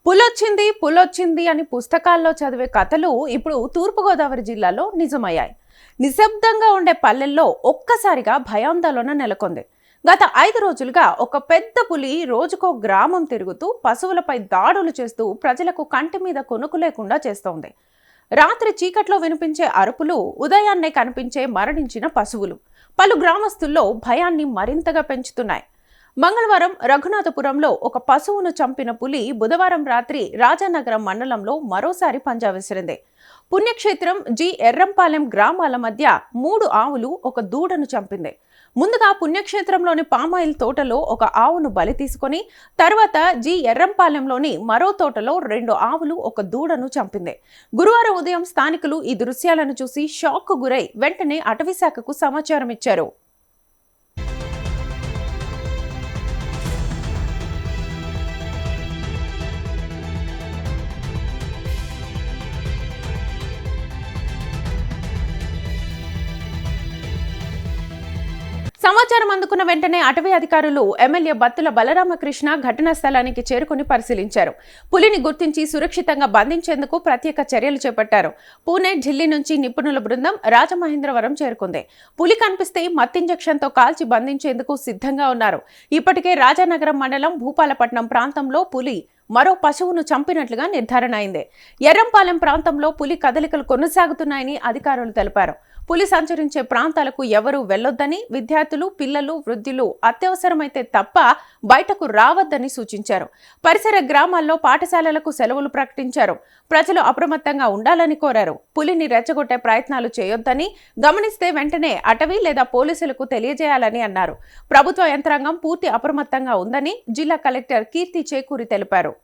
పులొచ్చింది పులొచ్చింది అని పుస్తకాల్లో చదివే కథలు ఇప్పుడు తూర్పుగోదావరి జిల్లాలో నిజమయ్యాయి. నిశ్శబ్దంగా ఉండే పల్లెల్లో ఒక్కసారిగా భయాందోళన నెలకొంది. గత 5 రోజులుగా ఒక పెద్ద పులి రోజుకో గ్రామం తిరుగుతూ పశువులపై దాడులు చేస్తూ ప్రజలకు కంటి మీద కొనుకు లేకుండా చేస్తోంది. రాత్రి చీకట్లో వినిపించే అరుపులు, ఉదయాన్నే కనిపించే మరణించిన పశువులు పలు గ్రామస్తుల్లో భయాన్ని మరింతగా పెంచుతున్నాయి. మంగళవారం రఘునాథపురంలో ఒక పశువును చంపిన పులి బుధవారం రాత్రి రాజానగరం మండలంలో మరోసారి పంజా విసిరింది. పుణ్యక్షేత్రం జి ఎర్రంపాలెం గ్రామాల మధ్య 3 ఆవులు ఒక దూడను చంపింది. ముందుగా పుణ్యక్షేత్రంలోని పామాయిల్ తోటలో ఒక ఆవును బలి తీసుకుని తర్వాత జి ఎర్రంపాలెంలోని మరో తోటలో 2 ఆవులు ఒక దూడను చంపింది. గురువారం ఉదయం స్థానికులు ఈ దృశ్యాలను చూసి షాక్కు గురై వెంటనే అటవీశాఖకు సమాచారం ఇచ్చారు. సమాచారం అందుకున్న వెంటనే అటవీ అధికారులు ఎమ్మెల్యే బత్తుల బలరామకృష్ణ ఘటనా స్థలానికి చేరుకుని పరిశీలించారు. పులిని గుర్తించి సురక్షితంగా బంధించేందుకు ప్రత్యేక చర్యలు చేపట్టారు. పూణే, ఢిల్లీ నుంచి నిపుణుల బృందం రాజమహేంద్రవరం చేరుకుంది. పులి కనిపిస్తే మత్తింజెక్షన్తో కాల్చి బంధించేందుకు సిద్ధంగా ఉన్నారు. ఇప్పటికే రాజానగరం మండలం భూపాలపట్నం ప్రాంతంలో పులి మరో పశువును చంపినట్లుగా నిర్ధారణ అయింది. ఎర్రంపాలెం ప్రాంతంలో పులి కదలికలు కొనసాగుతున్నాయని అధికారులు తెలిపారు. పులి సంచరించే ప్రాంతాలకు ఎవరూ వెళ్లొద్దని, విద్యార్థులు, పిల్లలు, వృద్ధులు అత్యవసరమైతే తప్ప బయటకు రావద్దని సూచించారు. పరిసర గ్రామాల్లో పాఠశాలలకు సెలవులు ప్రకటించారు. ప్రజలు అప్రమత్తంగా ఉండాలని కోరారు. పులిని రెచ్చగొట్టే ప్రయత్నాలు చేయొద్దని, గమనిస్తే వెంటనే అటవీ లేదా పోలీసులకు తెలియజేయాలని అన్నారు. ప్రభుత్వ యంత్రాంగం పూర్తి అప్రమత్తంగా ఉందని జిల్లా కలెక్టర్ కీర్తి చేకూరి తెలిపారు.